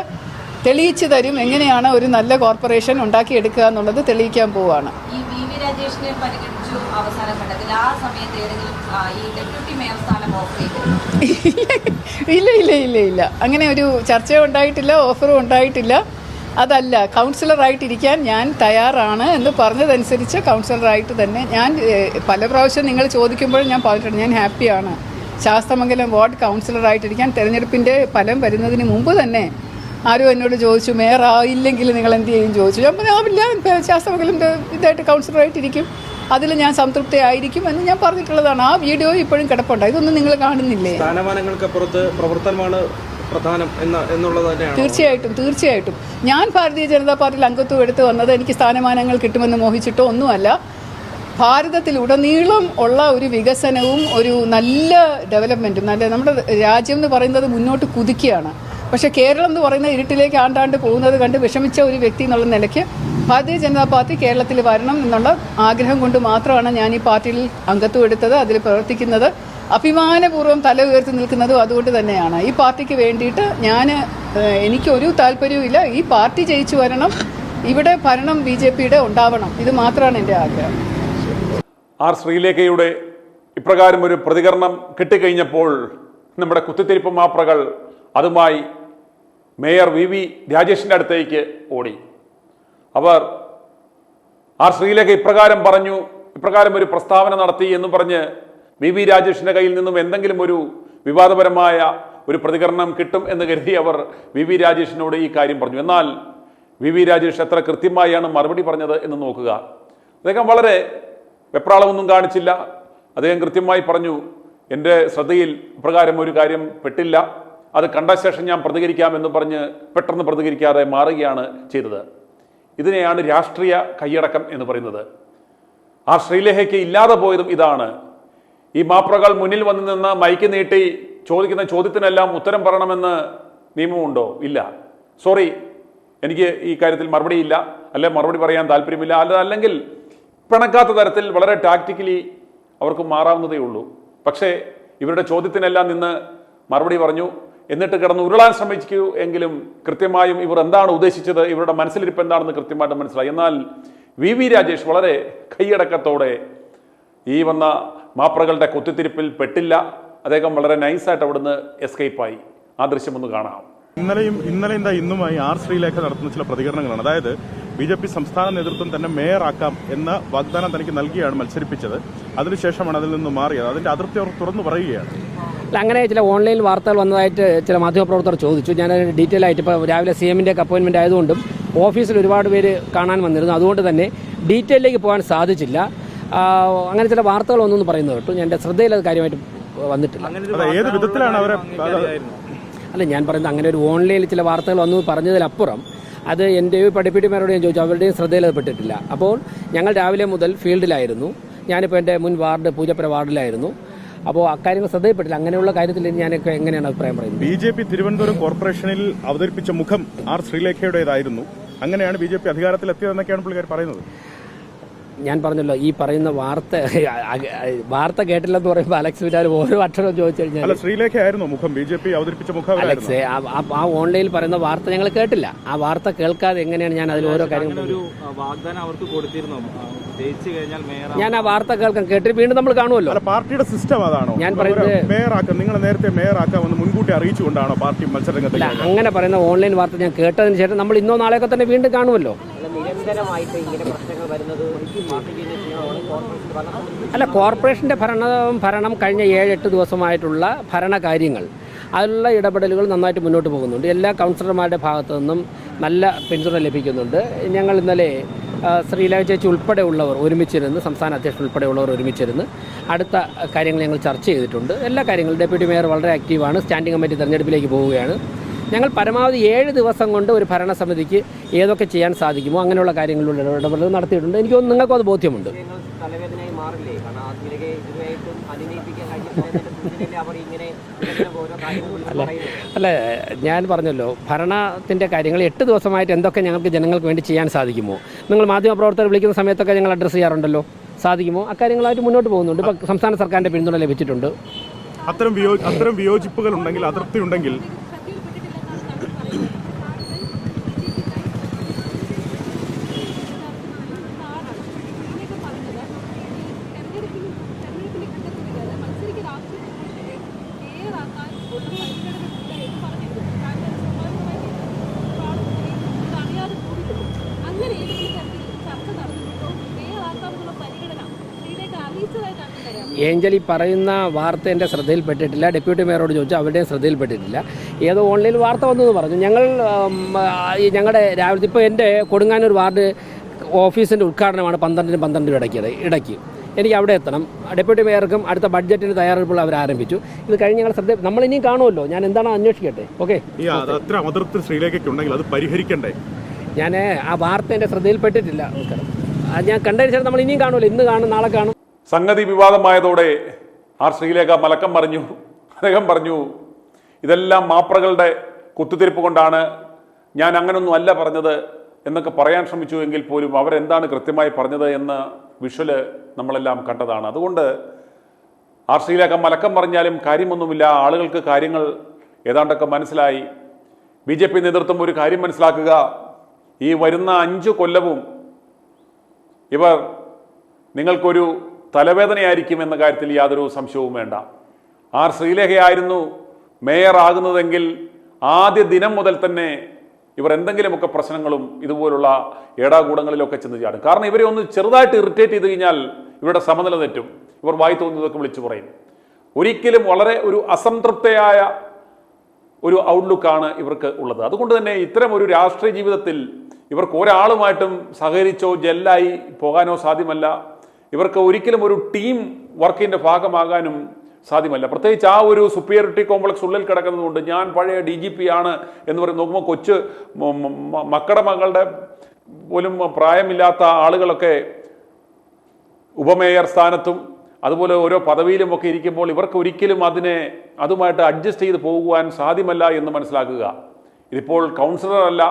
തെളിയിച്ചു തരും എങ്ങനെയാണ് ഒരു നല്ല കോർപ്പറേഷൻ ഉണ്ടാക്കിയെടുക്കുക എന്നുള്ളത് തെളിയിക്കാൻ പോവുകയാണ്. ഇല്ല, അങ്ങനെ ഒരു ചർച്ചയും ഉണ്ടായിട്ടില്ല, ഓഫറും ഉണ്ടായിട്ടില്ല. അതല്ല, കൗൺസിലറായിട്ടിരിക്കാൻ ഞാൻ തയ്യാറാണ് എന്ന് പറഞ്ഞതനുസരിച്ച് കൗൺസിലറായിട്ട് തന്നെ ഞാൻ പല പ്രാവശ്യം നിങ്ങൾ ചോദിക്കുമ്പോഴും ഞാൻ പറഞ്ഞിട്ടുണ്ട്, ഞാൻ ഹാപ്പിയാണ് ശാസ്തമംഗലം വാർഡ് കൗൺസിലറായിട്ടിരിക്കാൻ. തെരഞ്ഞെടുപ്പിൻ്റെ ഫലം വരുന്നതിന് മുമ്പ് തന്നെ ആരും എന്നോട് ചോദിച്ചു, മേയർ ആയില്ലെങ്കിൽ നിങ്ങൾ എന്ത് ചെയ്യും ചോദിച്ചു. ഞാൻ ആവില്ല, ശാസ്തമംഗലം ഇതായിട്ട് കൗൺസിലറായിട്ടിരിക്കും, അതിൽ ഞാൻ സംതൃപ്തിയായിരിക്കും എന്ന് ഞാൻ പറഞ്ഞിട്ടുള്ളതാണ്. ആ വീഡിയോ ഇപ്പോഴും കിടപ്പുണ്ട്. ഇതൊന്നും നിങ്ങൾ കാണുന്നില്ലേ? സ്ഥാനമാനങ്ങൾക്കപ്പുറത്ത് പ്രവർത്തനമാണ് പ്രധാനം എന്നുള്ളത് തന്നെയാണ്. തീർച്ചയായിട്ടും ഞാൻ ഭാരതീയ ജനതാ പാർട്ടിയിൽ അംഗത്വം എടുത്ത് വന്നത് എനിക്ക് സ്ഥാനമാനങ്ങൾ കിട്ടുമെന്ന് മോഹിച്ചിട്ടോ ഒന്നുമല്ല. ഭാരതത്തിലുടനീളം ഉള്ള ഒരു വികസനവും ഒരു നല്ല ഡെവലപ്മെൻറ്റും, നമ്മുടെ രാജ്യം എന്ന് പറയുന്നത് മുന്നോട്ട് കുതിക്കുകയാണ്. പക്ഷേ കേരളം എന്ന് പറയുന്ന ഇരുട്ടിലേക്ക് ആണ്ടാണ്ട് പോകുന്നത് കണ്ട് വിഷമിച്ച ഒരു വ്യക്തി എന്നുള്ള നിലയ്ക്ക് ഭാരതീയ ജനതാ പാർട്ടി കേരളത്തിൽ വരണം എന്നുള്ള ആഗ്രഹം കൊണ്ട് മാത്രമാണ് ഞാൻ ഈ പാർട്ടിയിൽ അംഗത്വം എടുത്തത്, അതിൽ പ്രവർത്തിക്കുന്നത്. അഭിമാനപൂർവ്വം തല ഉയർത്തി നിൽക്കുന്നതും അതുകൊണ്ട് തന്നെയാണ്. ഈ പാർട്ടിക്ക് വേണ്ടിയിട്ട് എനിക്കൊരു താല്പര്യവുമില്ല. ഈ പാർട്ടി ജയിച്ചു വരണം, ഇവിടെ ഭരണം BJPയുടെ ഉണ്ടാവണം, ഇത് മാത്രമാണ് എൻ്റെ ആഗ്രഹം. ആർ ശ്രീലേഖയുടെ ഇപ്രകാരം ഒരു പ്രതികരണം കിട്ടിക്കഴിഞ്ഞപ്പോൾ നമ്മുടെ കുത്തിത്തിരിപ്പ് മാപ്രകൾ അതുമായി മേയർ VV രാജേഷിൻ്റെ അടുത്തേക്ക് ഓടി. അവർ ആർ ശ്രീലേഖ ഇപ്രകാരം പറഞ്ഞു, ഇപ്രകാരം ഒരു പ്രസ്താവന നടത്തി എന്ന് പറഞ്ഞ് VV രാജേഷിൻ്റെ കയ്യിൽ നിന്നും എന്തെങ്കിലും ഒരു വിവാദപരമായ ഒരു പ്രതികരണം കിട്ടും എന്ന് കരുതി അവർ വി രാജേഷിനോട് ഈ കാര്യം പറഞ്ഞു. എന്നാൽ വി രാജേഷ് എത്ര കൃത്യമായാണ് മറുപടി പറഞ്ഞത് എന്ന് നോക്കുക. അദ്ദേഹം വളരെ വെപ്രാളമൊന്നും കാണിച്ചില്ല. അദ്ദേഹം കൃത്യമായി പറഞ്ഞു, എൻ്റെ ശ്രദ്ധയിൽ പ്രകാരം ഒരു കാര്യം പെട്ടില്ല, അത് കണ്ട ശേഷം ഞാൻ പ്രതികരിക്കാമെന്ന് പറഞ്ഞ് പെട്ടെന്ന് പ്രതികരിക്കാതെ മാറുകയാണ് ചെയ്തത്. ഇതിനെയാണ് രാഷ്ട്രീയ കൈയടക്കം എന്ന് പറയുന്നത്. ആ ശ്രീലേഖയ്ക്ക് ഇല്ലാതെ പോയതും ഇതാണ്. ഈ മാപ്രകൾ മുന്നിൽ വന്നു നിന്ന് മൈക്ക് നീട്ടി ചോദിക്കുന്ന ചോദ്യത്തിനെല്ലാം ഉത്തരം പറയണമെന്ന് നിയമമുണ്ടോ? ഇല്ല. സോറി, എനിക്ക് ഈ കാര്യത്തിൽ മറുപടിയില്ല, അല്ലെ മറുപടി പറയാൻ താല്പര്യമില്ല, അല്ലെങ്കിൽ പിണക്കാത്ത തരത്തിൽ വളരെ ടാക്റ്റിക്കലി അവർക്ക് മാറാവുന്നതേ ഉള്ളൂ. പക്ഷേ ഇവരുടെ ചോദ്യത്തിനെല്ലാം നിന്ന് മറുപടി പറഞ്ഞു. എന്നിട്ട് കിടന്ന് ഉരുളാൻ ശ്രമിക്കൂ എങ്കിലും കൃത്യമായും ഇവർ എന്താണ് ഉദ്ദേശിച്ചത്, ഇവരുടെ മനസ്സിലിരിപ്പ് എന്താണെന്ന് കൃത്യമായിട്ട് മനസ്സിലായി. എന്നാൽ വി രാജേഷ് വളരെ കൈയടക്കത്തോടെ ഈ വന്ന മാപ്രകളുടെ കുത്തിത്തിരിപ്പിൽ പെട്ടില്ല. അദ്ദേഹം വളരെ നൈസായിട്ട് അവിടുന്ന് എസ്കേപ്പായി. ആ ദൃശ്യമൊന്ന് കാണാം. ഇന്നലെ ഇന്നുമായി ആർ ശ്രീലേഖ നടത്തുന്ന ചില പ്രതികരണങ്ങളാണ്. അതായത് BJP സംസ്ഥാന നേതൃത്വം തന്നെ മേയറാക്കാം എന്ന വാഗ്ദാനം തനിക്ക് നൽകിയാണ് മത്സരിപ്പിച്ചത്. അതിനുശേഷമാണ് അതിൽ നിന്ന് മാറിയത്. അതിന്റെ അതിർത്തി അവർ തുറന്നു പറയുകയാണ്. അങ്ങനെ ചില ഓൺലൈൻ വാർത്തകൾ വന്നതായിട്ട് ചില മാധ്യമപ്രവർത്തകർ ചോദിച്ചു. ഞാൻ ഡീറ്റെയിൽ ആയിട്ട് ഇപ്പോൾ രാവിലെ CM-ൻ്റെ അപ്പോയിൻമെൻ്റ് ആയതുകൊണ്ടും ഓഫീസിൽ ഒരുപാട് പേര് കാണാൻ വന്നിരുന്നു, അതുകൊണ്ട് തന്നെ ഡീറ്റെയിലേക്ക് പോകാൻ സാധിച്ചില്ല. അങ്ങനെ ചില വാർത്തകൾ ഒന്നും പറയുന്നത് കേട്ടു. ഞാൻ എൻ്റെ ശ്രദ്ധയിൽ അത് കാര്യമായിട്ട് വന്നിട്ടില്ല. ഏത് വിധത്തിലാണ് അവരെ അല്ല, ഞാൻ പറയുന്നത് അങ്ങനെ ഒരു ഓൺലൈനിൽ ചില വാർത്തകൾ വന്നു പറഞ്ഞതിലപ്പുറം അത് എൻ്റെയോ പഠിപ്പിടിമാരോട് ഞാൻ ചോദിച്ചു, അവരുടെയും ശ്രദ്ധയിൽ അത് പെട്ടിട്ടില്ല. അപ്പോൾ ഞങ്ങൾ രാവിലെ മുതൽ ഫീൽഡിലായിരുന്നു. ഞാനിപ്പോൾ എൻ്റെ മുൻ വാർഡ് പൂജപ്പുര വാർഡിലായിരുന്നു. അപ്പോൾ അക്കാര്യങ്ങൾ ശ്രദ്ധയിൽപ്പെട്ടില്ല. അങ്ങനെയുള്ള കാര്യത്തിൽ ഞാനൊക്കെ എങ്ങനെയാണ് അഭിപ്രായം പറയുന്നത്? BJP തിരുവനന്തപുരം കോർപ്പറേഷനിൽ അവതരിപ്പിച്ച മുഖം ആർ ശ്രീലേഖയുടേതായിരുന്നു. അങ്ങനെയാണ് BJP അധികാരത്തിലെത്തിയതെന്നൊക്കെയാണ് പുള്ളിക്കാർ പറയുന്നത്. ഞാൻ പറഞ്ഞല്ലോ, ഈ പറയുന്ന വാർത്ത കേട്ടില്ലെന്ന് പറയുമ്പോൾ അലക്സ് വിചാർ ഓരോ അക്ഷരവും ചോദിച്ചു കഴിഞ്ഞാൽ ശ്രീലേഖയായിരുന്നു മുഖം, BJP അവതരിപ്പിച്ച മുഖം. അലക്സ്, ആ ഓൺലൈനിൽ പറയുന്ന വാർത്ത ഞങ്ങൾ കേട്ടില്ല. ആ വാർത്ത കേൾക്കാതെ എങ്ങനെയാണ് ഞാൻ അതിൽ ഓരോ കാര്യങ്ങൾ ഞാൻ ആ വാർത്ത കേൾക്കാൻ കേട്ടിട്ട് വീണ്ടും നമ്മൾ കാണുമല്ലോ. പാർട്ടിയുടെ സിസ്റ്റം അതാണോ? ഞാൻ പറയുന്നത് മേയറാക്കാം, നിങ്ങളെ നേരത്തെ മേയറാക്കാമെന്ന് മുൻകൂട്ടി അറിയിച്ചുകൊണ്ടാണോ പാർട്ടി മത്സരരംഗത്ത്? അങ്ങനെ പറയുന്ന ഓൺലൈൻ വാർത്ത ഞാൻ കേട്ടതിന് ശേഷം നമ്മൾ ഇന്നോ നാളെയൊക്കെ തന്നെ വീണ്ടും കാണുമല്ലോ. അല്ല, കോർപ്പറേഷന്റെ ഭരണം കഴിഞ്ഞ 7-8 ദിവസമായിട്ടുള്ള ഭരണകാര്യങ്ങൾ, അതിലുള്ള ഇടപെടലുകൾ നന്നായിട്ട് മുന്നോട്ട് പോകുന്നുണ്ട്. എല്ലാ കൗൺസിലർമാരുടെ ഭാഗത്തു നിന്നും നല്ല പിന്തുണ ലഭിക്കുന്നുണ്ട്. ഞങ്ങൾ ഇന്നലെ ശ്രീലേഖ ചേച്ചി ഉൾപ്പെടെയുള്ളവർ ഒരുമിച്ചിരുന്ന്, സംസ്ഥാന അധ്യക്ഷൻ ഉൾപ്പെടെയുള്ളവർ ഒരുമിച്ചിരുന്ന് അടുത്ത കാര്യങ്ങൾ ഞങ്ങൾ ചർച്ച ചെയ്തിട്ടുണ്ട്. എല്ലാ കാര്യങ്ങളും ഡെപ്യൂട്ടി മേയർ വളരെ ആക്റ്റീവാണ്. സ്റ്റാൻഡിംഗ് കമ്മിറ്റി തെരഞ്ഞെടുപ്പിലേക്ക് പോവുകയാണ്. ഞങ്ങൾ പരമാവധി 7 ദിവസം കൊണ്ട് ഒരു ഭരണസമിതിക്ക് ഏതൊക്കെ ചെയ്യാൻ സാധിക്കുമോ അങ്ങനെയുള്ള കാര്യങ്ങളിലുള്ള ഇടപെടലുകൾ നടത്തിയിട്ടുണ്ട്. എനിക്ക് തോന്നുന്നു നിങ്ങൾക്കും അത് ബോധ്യമുണ്ട്. അല്ല, ഞാൻ പറഞ്ഞല്ലോ, ഭരണത്തിൻ്റെ കാര്യങ്ങൾ 8 ദിവസമായിട്ട് എന്തൊക്കെ ഞങ്ങൾക്ക് ജനങ്ങൾക്ക് വേണ്ടി ചെയ്യാൻ സാധിക്കുമോ, നിങ്ങൾ മാധ്യമപ്രവർത്തകർ വിളിക്കുന്ന സമയത്തൊക്കെ ഞങ്ങൾ അഡ്രസ്സ് ചെയ്യാറുണ്ടല്ലോ, സാധിക്കുമോ അക്കാര്യങ്ങളായിട്ട് മുന്നോട്ട് പോകുന്നുണ്ട്. ഇപ്പം സംസ്ഥാന സർക്കാരിൻ്റെ പിന്തുണ ലഭിച്ചിട്ടുണ്ട്. അത്തരം വിയോജിപ്പുകൾ ഉണ്ടെങ്കിൽ, അതിർത്തി ഉണ്ടെങ്കിൽ ഏഞ്ചൽ ഈ പറയുന്ന വാർത്ത എൻ്റെ ശ്രദ്ധയിൽപ്പെട്ടിട്ടില്ല. ഡെപ്യൂട്ടി മേയറോട് ചോദിച്ചു, അവരുടെയും ശ്രദ്ധയിൽപ്പെട്ടിട്ടില്ല. ഏതോ ഓൺലൈനിൽ വാർത്ത വന്നെന്ന് പറഞ്ഞു. ഞങ്ങളുടെ രാവിലത്തെ ഇപ്പോൾ എൻ്റെ കൊടുങ്ങാനൂർ വാർഡ് ഓഫീസിൻ്റെ ഉദ്ഘാടനമാണ് 12-12 ഇടയ്ക്ക് എനിക്ക് അവിടെ എത്തണം. ഡെപ്യൂട്ടി മേയർക്കും അടുത്ത ബഡ്ജറ്റിന് തയ്യാറെടുപ്പുകൾ അവർ ആരംഭിച്ചു. ഇത് കഴിഞ്ഞ് ഞങ്ങൾ നമ്മളിനിയും കാണുമല്ലോ. ഞാൻ എന്താണ് അന്വേഷിക്കട്ടെ. ഓക്കെ, അത് പരിഹരിക്കണ്ടേ? ഞാൻ ആ വാർത്ത എൻ്റെ ശ്രദ്ധയിൽപ്പെട്ടിട്ടില്ല. നമസ്കാരം. ഞാൻ കണ്ടതിന് ശേഷം നമ്മൾ ഇനിയും കാണുമല്ലോ. ഇന്ന് കാണും, നാളെ കാണും. സംഗതി വിവാദമായതോടെ ആർ ശ്രീലേഖ മലക്കം പറഞ്ഞു. അദ്ദേഹം പറഞ്ഞു, ഇതെല്ലാം മാപ്രകളുടെ കുത്തിത്തിരിപ്പ് കൊണ്ടാണ്, ഞാൻ അങ്ങനൊന്നും അല്ല പറഞ്ഞത് എന്നൊക്കെ പറയാൻ ശ്രമിച്ചു. എങ്കിൽ പോലും അവരെന്താണ് കൃത്യമായി പറഞ്ഞത് എന്ന വിഷ്വല് നമ്മളെല്ലാം കണ്ടതാണ്. അതുകൊണ്ട് ആർ ശ്രീലേഖ മലക്കം പറഞ്ഞാലും കാര്യമൊന്നുമില്ല. ആളുകൾക്ക് കാര്യങ്ങൾ ഏതാണ്ടൊക്കെ മനസ്സിലായി. BJP നേതൃത്വം ഒരു കാര്യം മനസ്സിലാക്കുക, ഈ വരുന്ന 5 കൊല്ലവും ഇവർ നിങ്ങൾക്കൊരു തലവേദനയായിരിക്കും എന്ന കാര്യത്തിൽ യാതൊരു സംശയവും വേണ്ട. ആർ ശ്രീലേഖയായിരുന്നു മേയർ ആകുന്നതെങ്കിൽ ആദ്യ ദിനം മുതൽ തന്നെ ഇവർ എന്തെങ്കിലുമൊക്കെ പ്രശ്നങ്ങളും ഇതുപോലുള്ള ഏടാകൂടങ്ങളിലൊക്കെ ചെന്ന് ചാടും. കാരണം ഇവരെ ഒന്ന് ചെറുതായിട്ട് ഇറിറ്റേറ്റ് ചെയ്ത് കഴിഞ്ഞാൽ ഇവരുടെ സമനില തെറ്റും. ഇവർ വായി തോന്നുന്നതൊക്കെ വിളിച്ചു പറയും. ഒരിക്കലും വളരെ ഒരു അസംതൃപ്തയായ ഒരു ഔട്ട്ലുക്കാണ് ഇവർക്ക് ഉള്ളത്. അതുകൊണ്ട് തന്നെ ഇത്തരം ഒരു രാഷ്ട്രീയ ജീവിതത്തിൽ ഇവർക്ക് ഒരാളുമായിട്ടും സഹകരിച്ചോ ജെല്ലായി പോകാനോ സാധ്യമല്ല. ഇവർക്ക് ഒരിക്കലും ഒരു ടീം വർക്കിൻ്റെ ഭാഗമാകാനും സാധ്യമല്ല. പ്രത്യേകിച്ച് ആ ഒരു സുപ്പീരിയോറിറ്റി കോംപ്ലക്സ് ഉള്ളിൽ കിടക്കുന്നതുകൊണ്ട് ഞാൻ പഴയ DGP ആണ് എന്ന് പറയും. നോക്കുമ്പോൾ കൊച്ചു മക്കളുടെ പോലും പ്രായമില്ലാത്ത ആളുകളൊക്കെ ഉപമേയർ സ്ഥാനത്തും അതുപോലെ ഓരോ പദവിയിലുമൊക്കെ ഇരിക്കുമ്പോൾ ഇവർക്ക് ഒരിക്കലും അതുമായിട്ട് അഡ്ജസ്റ്റ് ചെയ്ത് പോകുവാൻ സാധ്യമല്ല എന്ന് മനസ്സിലാക്കുക. ഇതിപ്പോൾ കൗൺസിലർ അല്ല,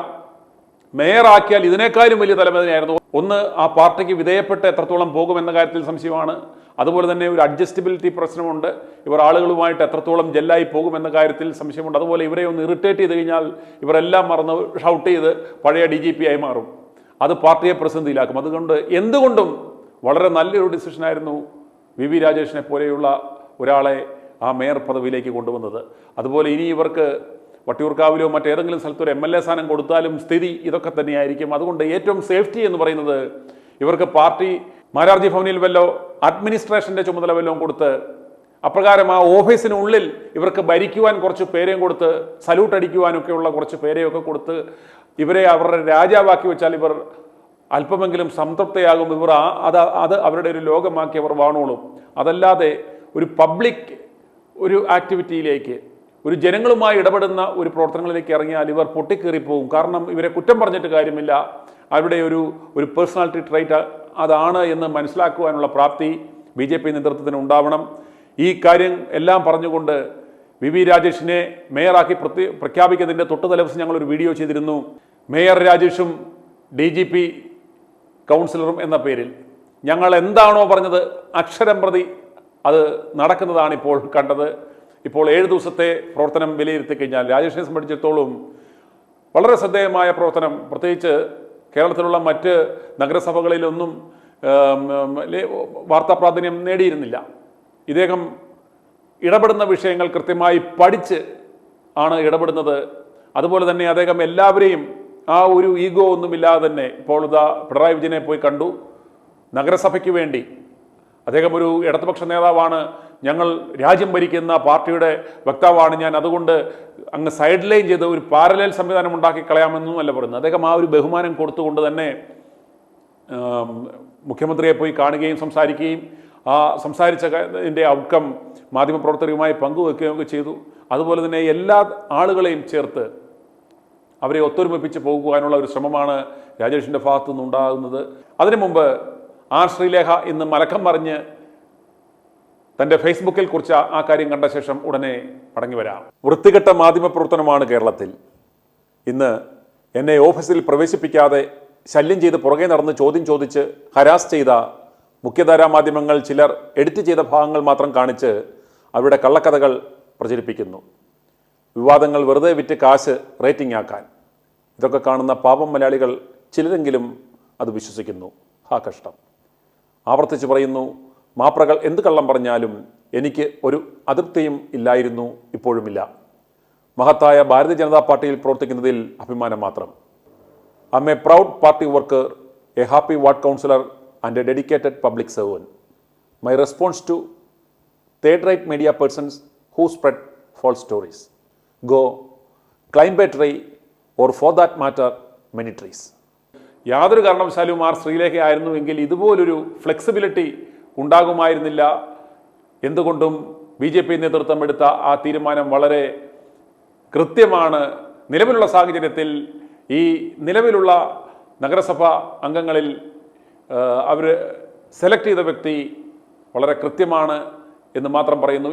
മേയറാക്കിയാൽ ഇതിനേക്കാളും വലിയ തലവേദനയായിരുന്നു. ഒന്ന്, ആ പാർട്ടിക്ക് വിധേയപ്പെട്ട് എത്രത്തോളം പോകുമെന്ന കാര്യത്തിൽ സംശയമാണ്. അതുപോലെ തന്നെ ഒരു അഡ്ജസ്റ്റബിലിറ്റി പ്രശ്നമുണ്ട്. ഇവർ ആളുകളുമായിട്ട് എത്രത്തോളം ജെല്ലായി പോകുമെന്ന കാര്യത്തിൽ സംശയമുണ്ട്. അതുപോലെ ഇവരെ ഒന്ന് ഇറിറ്റേറ്റ് ചെയ്ത് കഴിഞ്ഞാൽ ഇവരെല്ലാം മറന്ന് ഷൗട്ട് ചെയ്ത് പഴയ DGP ആയി മാറും. അത് പാർട്ടിയെ പ്രതിസന്ധിയിലാക്കും. അതുകൊണ്ട് എന്തുകൊണ്ടും വളരെ നല്ലൊരു ഡിസിഷനായിരുന്നു VV രാജേഷിനെ പോലെയുള്ള ഒരാളെ ആ മേയർ പദവിയിലേക്ക് കൊണ്ടുവന്നത്. അതുപോലെ ഇനി ഇവർക്ക് വട്ടിയൂർക്കാവിലോ മറ്റേതെങ്കിലും സ്ഥലത്തൊരു MLA സ്ഥാനം കൊടുത്താലും സ്ഥിതി ഇതൊക്കെ തന്നെയായിരിക്കും. അതുകൊണ്ട് ഏറ്റവും സേഫ്റ്റി എന്ന് പറയുന്നത് ഇവർക്ക് പാർട്ടി മാരാർജി ഭവനിൽ വല്ലോ അഡ്മിനിസ്ട്രേഷൻ്റെ ചുമതല വല്ലതും കൊടുത്ത് അപ്രകാരം ആ ഓഫീസിനുള്ളിൽ ഇവർക്ക് ഭരിക്കുവാൻ കുറച്ച് പേരെയും കൊടുത്ത് സല്യൂട്ട് അടിക്കുവാനൊക്കെയുള്ള കുറച്ച് പേരെയൊക്കെ കൊടുത്ത് ഇവരെ അവരുടെ രാജാവാക്കി വെച്ചാൽ ഇവർ അല്പമെങ്കിലും സംതൃപ്തയാകും. ഇവർ അത് അവരുടെ ഒരു ലോകമാക്കി അവർ വാണോളും. അതല്ലാതെ ഒരു പബ്ലിക് ഒരു ആക്ടിവിറ്റിയിലേക്ക്, ഒരു ജനങ്ങളുമായി ഇടപെടുന്ന ഒരു പ്രവർത്തനങ്ങളിലേക്ക് ഇറങ്ങിയാൽ ഇവർ പൊട്ടിക്കേറിപ്പോവും. കാരണം ഇവരെ കുറ്റം പറഞ്ഞിട്ട് കാര്യമില്ല. അവരുടെ ഒരു പേഴ്സണാലിറ്റി ട്രൈറ്റ് അതാണ് എന്ന് മനസ്സിലാക്കുവാനുള്ള പ്രാപ്തി BJP നേതൃത്വത്തിന് ഉണ്ടാവണം. ഈ കാര്യം എല്ലാം പറഞ്ഞുകൊണ്ട് VV രാജേഷിനെ മേയറാക്കി പ്രഖ്യാപിക്കുന്നതിൻ്റെ തൊട്ട് തലേദിവസം ഞങ്ങളൊരു വീഡിയോ ചെയ്തിരുന്നു. മേയർ രാജേഷും DGP കൗൺസിലറും എന്ന പേരിൽ ഞങ്ങൾ എന്താണോ പറഞ്ഞത് അക്ഷരം പ്രതി അത് നടക്കുന്നതാണ് ഇപ്പോൾ കണ്ടത്. ഇപ്പോൾ 7 ദിവസത്തെ പ്രവർത്തനം വിലയിരുത്തി കഴിഞ്ഞാൽ രാജേഷിനെ സംബന്ധിച്ചിടത്തോളം വളരെ ശ്രദ്ധേയമായ പ്രവർത്തനം, പ്രത്യേകിച്ച് കേരളത്തിലുള്ള മറ്റ് നഗരസഭകളിലൊന്നും വാർത്താ പ്രാധാന്യം നേടിയിരുന്നില്ല. ഇദ്ദേഹം ഇടപെടുന്ന വിഷയങ്ങൾ കൃത്യമായി പഠിച്ച് ആണ് ഇടപെടുന്നത്. അതുപോലെ തന്നെ അദ്ദേഹം എല്ലാവരെയും ആ ഒരു ഈഗോ ഒന്നുമില്ലാതെ തന്നെ ഇപ്പോൾ പിണറായി വിജയനെ പോയി കണ്ടു. നഗരസഭയ്ക്ക് വേണ്ടി അദ്ദേഹം ഒരു ഇടതുപക്ഷ നേതാവാണ്, ഞങ്ങൾ രാജ്യം ഭരിക്കുന്ന പാർട്ടിയുടെ വക്താവാണ് ഞാൻ, അതുകൊണ്ട് അങ്ങ് സൈഡ് ലൈൻ ചെയ്ത് ഒരു പാരലൽ സംവിധാനം ഉണ്ടാക്കി കളയാമെന്നും അല്ല പറയുന്നത്. അദ്ദേഹം ആ ഒരു ബഹുമാനം കൊടുത്തുകൊണ്ട് തന്നെ മുഖ്യമന്ത്രിയെ പോയി കാണുകയും സംസാരിക്കുകയും ആ സംസാരിച്ചതിൻ്റെ ഔട്ട്കം മാധ്യമപ്രവർത്തകരുമായി പങ്കുവെക്കുകയും ഒക്കെ ചെയ്തു. അതുപോലെ തന്നെ എല്ലാ ആളുകളെയും ചേർത്ത് അവരെ ഒത്തൊരുമിപ്പിച്ച് പോകുവാനുള്ള ഒരു ശ്രമമാണ് രാജേഷിൻ്റെ ഭാഗത്തു നിന്നുണ്ടാകുന്നത്. അതിനു മുമ്പ് ശ്രീലേഖ ഇന്ന് മലക്കം പറഞ്ഞ് തൻ്റെ ഫേസ്ബുക്കിൽ കുറിച്ച ആ കാര്യം കണ്ട ശേഷം ഉടനെ മടങ്ങി വരാം. വൃത്തികെട്ട മാധ്യമപ്രവർത്തനമാണ് കേരളത്തിൽ. ഇന്ന് എന്നെ ഓഫീസിൽ പ്രവേശിപ്പിക്കാതെ ശല്യം ചെയ്ത് പുറകെ നടന്ന് ചോദ്യം ചോദിച്ച് ഹരാസ് ചെയ്ത മുഖ്യധാരാ മാധ്യമങ്ങൾ ചിലർ എഡിറ്റ് ചെയ്ത ഭാഗങ്ങൾ മാത്രം കാണിച്ച് അവരുടെ കള്ളക്കഥകൾ പ്രചരിപ്പിക്കുന്നു. വിവാദങ്ങൾ വെറുതെ വിറ്റ് കാശ് റേറ്റിംഗ് ആക്കാൻ. ഇതൊക്കെ കാണുന്ന പാപം മലയാളികൾ ചിലരെങ്കിലും അത് വിശ്വസിക്കുന്നു. കഷ്ടം. ആവർത്തിച്ച് പറയുന്നു, മാപ്രകൾ എന്ത് കള്ളം പറഞ്ഞാലും എനിക്ക് ഒരു അതൃപ്തിയും ഇല്ലായിരുന്നു, ഇപ്പോഴുമില്ല. മഹത്തായ ഭാരതീയ ജനതാ പാർട്ടിയിൽ പ്രവർത്തിക്കുന്നതിൽ അഭിമാനം മാത്രം. I M A proud party worker, A happy ward councillor and a dedicated public servant. My response to third-rate media persons who spread false stories: go climb a tree, or for that matter many trees. യാതൊരു കാരണവശാലും ശ്രീലേഖ ആയിരുന്നുവെങ്കിൽ ഇതുപോലൊരു flexibility ഉണ്ടാകുമായിരുന്നില്ല. എന്തുകൊണ്ടും BJP നേതൃത്വം എടുത്ത ആ തീരുമാനം വളരെ കൃത്യമാണ്. നിലവിലുള്ള സാഹചര്യത്തിൽ ഈ നിലവിലുള്ള നഗരസഭ അംഗങ്ങളിൽ അവർ സെലക്ട് ചെയ്ത വ്യക്തി വളരെ കൃത്യമാണ് എന്ന് മാത്രം പറയുന്നു.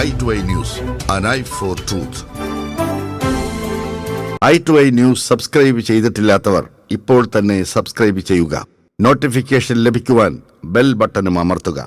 i2i News, an eye for truth. i2i News subscribe ചെയ്തിട്ടില്ലാത്തവർ ഇപ്പോൾ തന്നെ സബ്സ്ക്രൈബ് ചെയ്യുക. നോട്ടിഫിക്കേഷൻ ലഭിക്കുവാൻ ബെൽ ബട്ടണും അമർത്തുക.